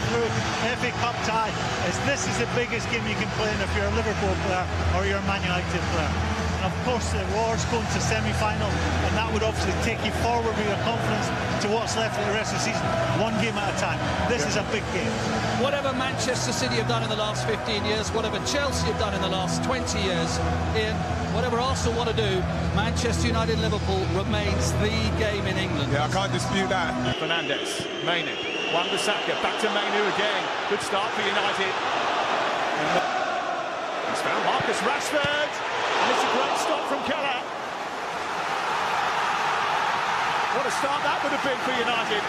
through FA Cup tie, this is the biggest game you can play in if you're a Liverpool player or you're a Man United player. And of course the Warriors going to semi-final, and that would obviously take you forward with your confidence to what's left of the rest of the season, one game at a time. This is a big game. Whatever Manchester City have done in the last 15 years, whatever Chelsea have done in the last 20 years, Ian, whatever Arsenal want to do, Manchester United-Liverpool remains the game in England. Yeah, I can't dispute that. Fernandes, Mainu, Wan-Bissaka, back to Mainu again. Good start for United. He's found Marcus Rashford, and it's a great stop from Keller. What a start that would have been for United.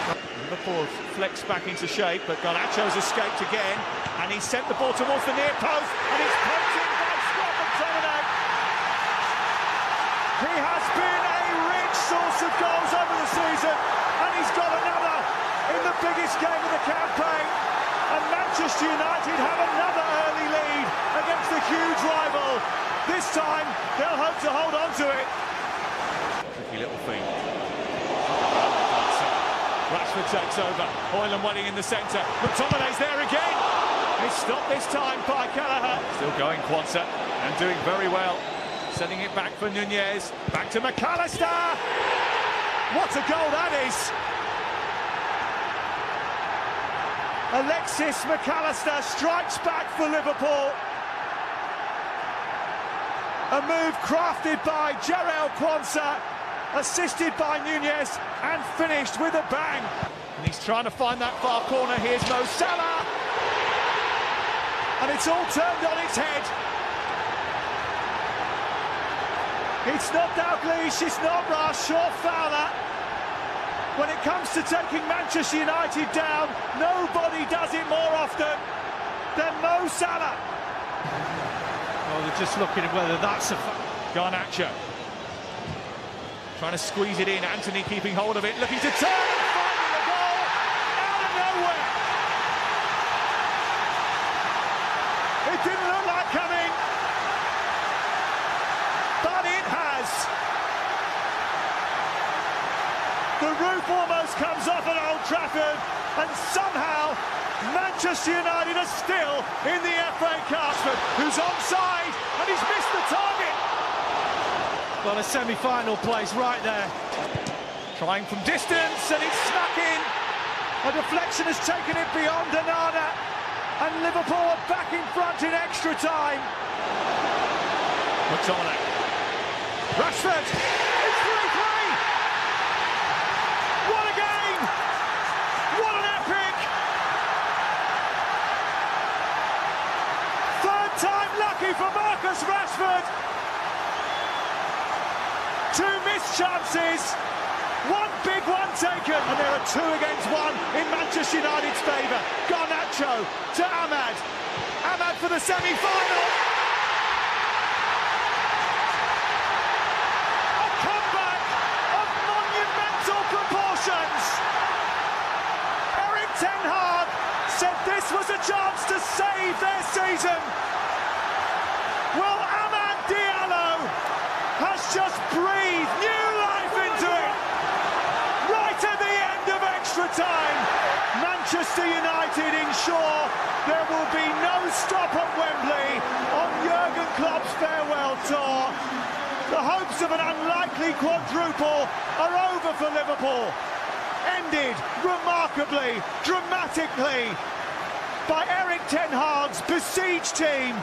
Liverpool flexed back into shape, but Garnacho's escaped again, and he sent the ball towards the near post, and it's poked in by Scott McTominay. He has been a rich source of goals over the season, and he's got another in the biggest game of the campaign. And Manchester United have another early lead against the huge rival. This time, they'll hope to hold on to it. Tricky little thing. Rashford takes over. Højlund waiting in the centre. McTominay's there again. He's stopped this time by Kelleher. Still going, Quansah, and doing very well. Sending it back for Nunez. Back to McAllister. What a goal that is! Alexis McAllister strikes back for Liverpool. A move crafted by Jarell Quansah, assisted by Nunez, and finished with a bang. And he's trying to find that far corner. Here's Mo Salah. And it's all turned on its head. It's not Dalglish, it's not Rush or Fowler. When it comes to taking Manchester United down, nobody does it more often than Mo Salah. Well, they're just looking at whether that's a... Garnacho trying to squeeze it in. Anthony keeping hold of it, looking to turn and finding the goal out of nowhere. It didn't look like coming, but it has. The roof almost comes off at Old Trafford, and somehow Manchester United are still in the FA Cup. Who's onside, and he's missed the target. Well, a semi-final place right there. Trying from distance, and it's snuck in. A deflection has taken it beyond Onana, and Liverpool are back in front in extra time. McTominay. Rashford. It's 3-3. What a game! What an epic! Third time lucky for Marcus Rashford. Two missed chances, one big one taken, and there are two against one in Manchester United's favour. Garnacho to Ahmad. Ahmad for the semi-final. A comeback of monumental proportions. Erik ten Hag said this was a chance to save their season. Well, Amad Diallo has just breathed new life into it. Right at the end of extra time, Manchester United ensure there will be no stop at Wembley on Jurgen Klopp's farewell tour. The hopes of an unlikely quadruple are over for Liverpool. Ended remarkably, dramatically, by Erik ten Hag's besieged team,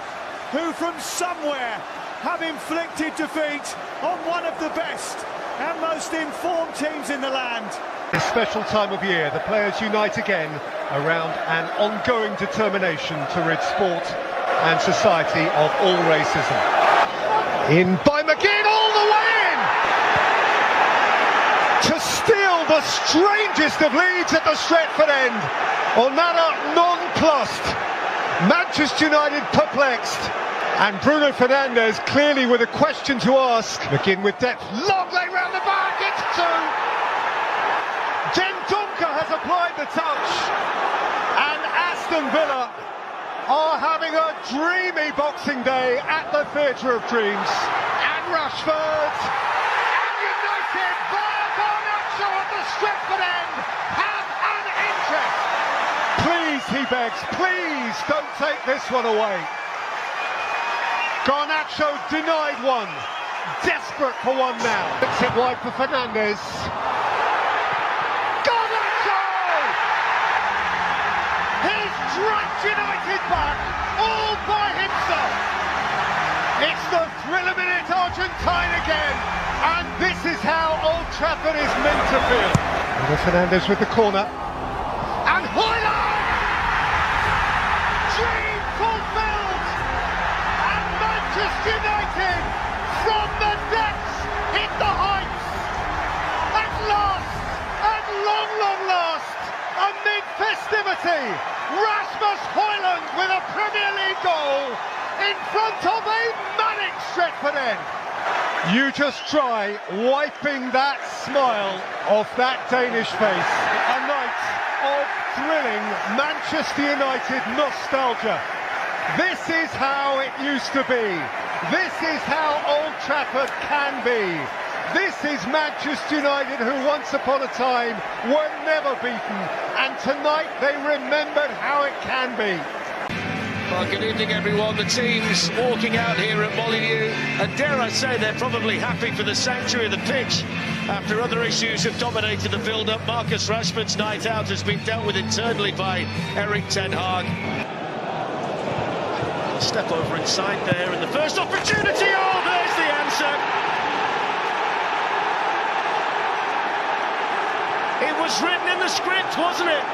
who from somewhere have inflicted defeat on one of the best and most informed teams in the land. This special time of year, the players unite again around an ongoing determination to rid sport and society of all racism. In by McGinn, all the way in! To steal the strangest of leads at the Stretford end. Onana nonplussed. Manchester United perplexed. And Bruno Fernandes clearly with a question to ask. McGinn with depth, long way round the back, it's two. Dendoncker has applied the touch. And Aston Villa are having a dreamy Boxing Day at the Theatre of Dreams. And Rashford, and United via Garnacho at the Stretford end have an interest. Please he begs, please don't take this one away. Garnacho denied one, desperate for one now. It's it wide for Fernandez. Garnacho! He's dragged United back all by himself. It's the thriller minute Argentine again, and this is how Old Trafford is meant to feel. Fernandez with the corner, and Højlund! Dream fulfilled! And Manchester United, from the depths, hit the heights! At last, at long, long last, amid festivity, Rasmus Højlund with a Premier League goal in front of a manic Stretford end. You just try wiping that smile off that Danish face. A night of thrilling Manchester United nostalgia. This is how it used to be. This is how Old Trafford can be. This is Manchester United, who once upon a time were never beaten, and tonight they remembered how it can be. Well, good evening, everyone. The team's walking out here at Molineux, and dare I say they're probably happy for the sanctuary of the pitch after other issues have dominated the build-up. Marcus Rashford's night out has been dealt with internally by Erik ten Hag. Step over inside there, and the first opportunity. Oh, there's the answer. It was written in the script, wasn't it?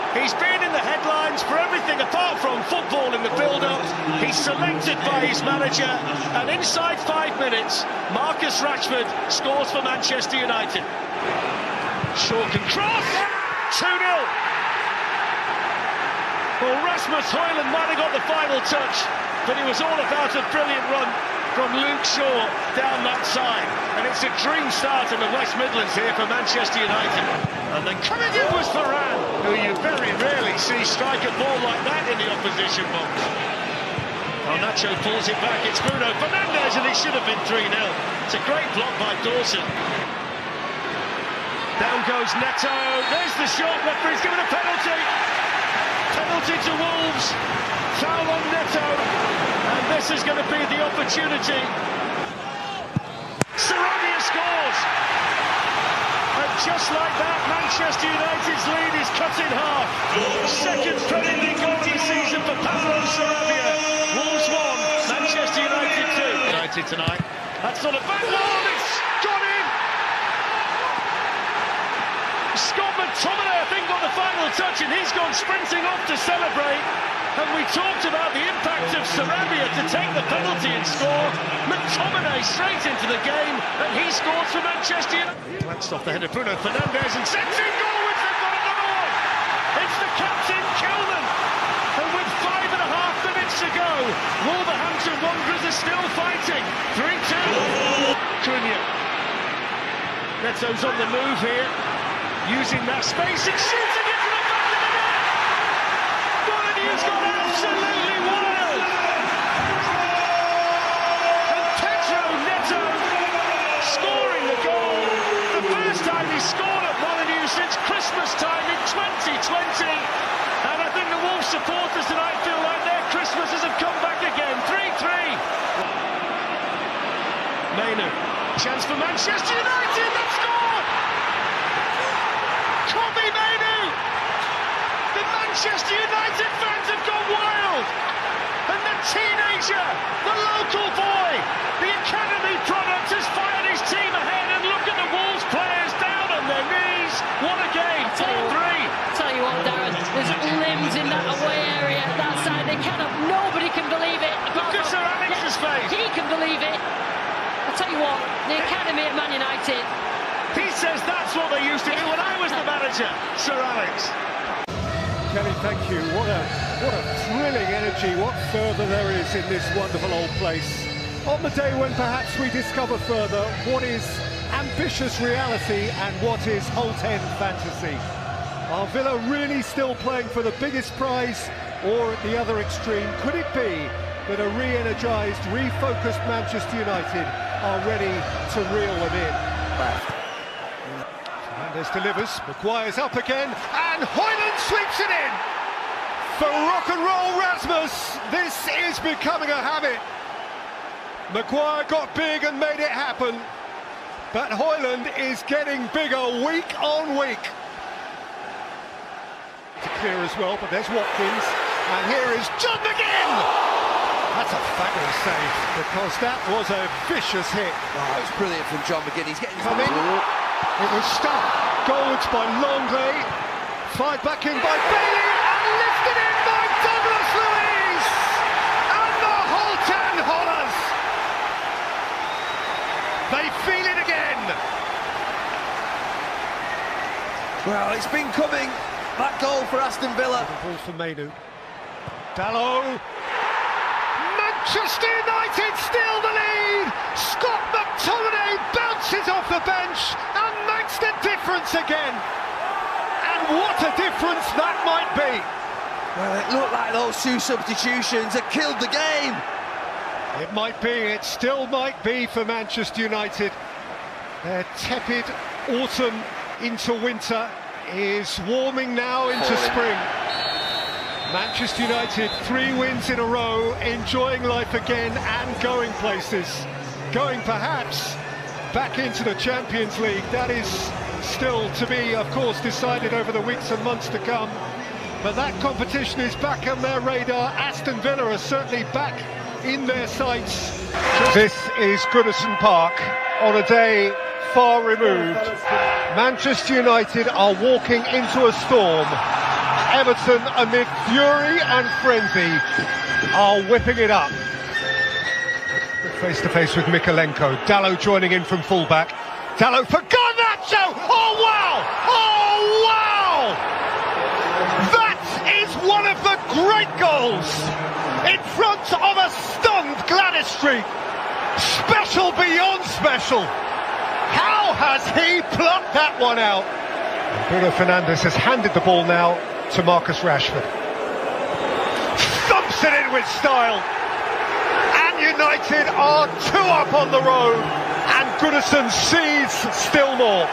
He's been in the headlines for everything apart from football in the build-up. He's selected by his manager, and inside 5 minutes, Marcus Rashford scores for Manchester United. Shaw can cross! 2-0! Well, Rasmus Højlund might have got the final touch, but it was all about a brilliant run from Luke Shaw down that side. And it's a dream start in the West Midlands here for Manchester United. And then coming in was Varane, who you very rarely see strike a ball like that in the opposition box. Garnacho pulls it back, it's Bruno Fernandes, and it should have been 3-0. It's a great block by Dawson. Down goes Neto, there's the shot, referee's given a penalty. Penalty to Wolves, foul on Neto, and this is going to be the opportunity. Sarabia scores! And just like that, Manchester United's lead is cut in half. Second Premier League goal of the season for Pablo Sarabia. Wolves 1, Manchester United 2. United tonight. That's not a bad one, it's gone in! Scott McTominay, I think, got the final touch, and he's gone sprinting off to celebrate. And we talked about the impact of Sarabia to take the penalty and score. McTominay straight into the game, and he scores for Manchester United. Glanced off the head of Bruno Fernandes and sends in goal, which they've got another one. It's the captain, Kilman. And with 5.5 minutes to go, Wolverhampton Wanderers are still fighting. 3-2. Cunha. Neto's on the move here, using that space and shooting it to the back of the net. Molineux's gone absolutely wild. And Pedro Neto scoring the goal. The first time he scored at Molineux since Christmas time in 2020. And I think the Wolves supporters tonight feel like their Christmases have come back again. 3-3. Maynard, chance for Manchester United. They've scored! Kobbie Mainoo! The Manchester United fans have gone wild! And the teenager, the local boy, the academy product has fired his team ahead, and look at the Wolves players down on their knees. What a game, 4-3. Tell you what, Darren, there's limbs in that away area at that side. Nobody can believe it. Look at Sir Alex's face. He can believe it. I'll tell you what, the academy at Man United. He says that's what they used to do when I was the manager, Sir Alex. Kelly, thank you. What a thrilling energy, what fervour there is in this wonderful old place. On the day when perhaps we discover further what is ambitious reality and what is Holt-End fantasy. Are Villa really still playing for the biggest prize, or at the other extreme, could it be that a re-energised, refocused Manchester United are ready to reel them in? Fernandes delivers, Maguire's up again, and Højlund sweeps it in! For rock and roll Rasmus, this is becoming a habit. Maguire got big and made it happen, but Højlund is getting bigger week on week. To clear as well, but there's Watkins, and here is John McGinn! That's a fabulous save, because that was a vicious hit. Oh, it was brilliant from John McGinn. He's getting Come in. It was stuck. Goals by Longley, fired back in by Bailey, and lifted in by Douglas Luiz! And the Holten Hollers! They feel it again! Well, it's been coming. That goal for Aston Villa. Ball for Mainu. Dalot. Manchester United still the lead. Scott McTominay bounces off the bench and makes the difference again. And what a difference that might be. Well, it looked like those two substitutions had killed the game. It might be, it still might be for Manchester United. Their tepid autumn into winter is warming now into spring. Manchester United, 3 wins in a row, enjoying life again and going places. Going perhaps back into the Champions League. That is still to be, of course, decided over the weeks and months to come. But that competition is back on their radar. Aston Villa are certainly back in their sights. This is Goodison Park on a day far removed. Manchester United are walking into a storm. Everton, amid fury and frenzy, are whipping it up. Face to face with Mikalenko. Dalot joining in from fullback. Dalot for Garnacho! Oh wow! Oh wow! That is one of the great goals in front of a stunned Gladys Street. Special beyond special. How has he plucked that one out? Bruno Fernandes has handed the ball now to Marcus Rashford. Thumps it in with style. And United are 2 up on the road. And Goodison sees still more.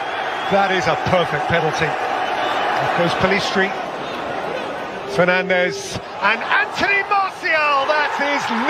That is a perfect penalty. There goes Pelistri. Fernandes and Anthony Martial. That is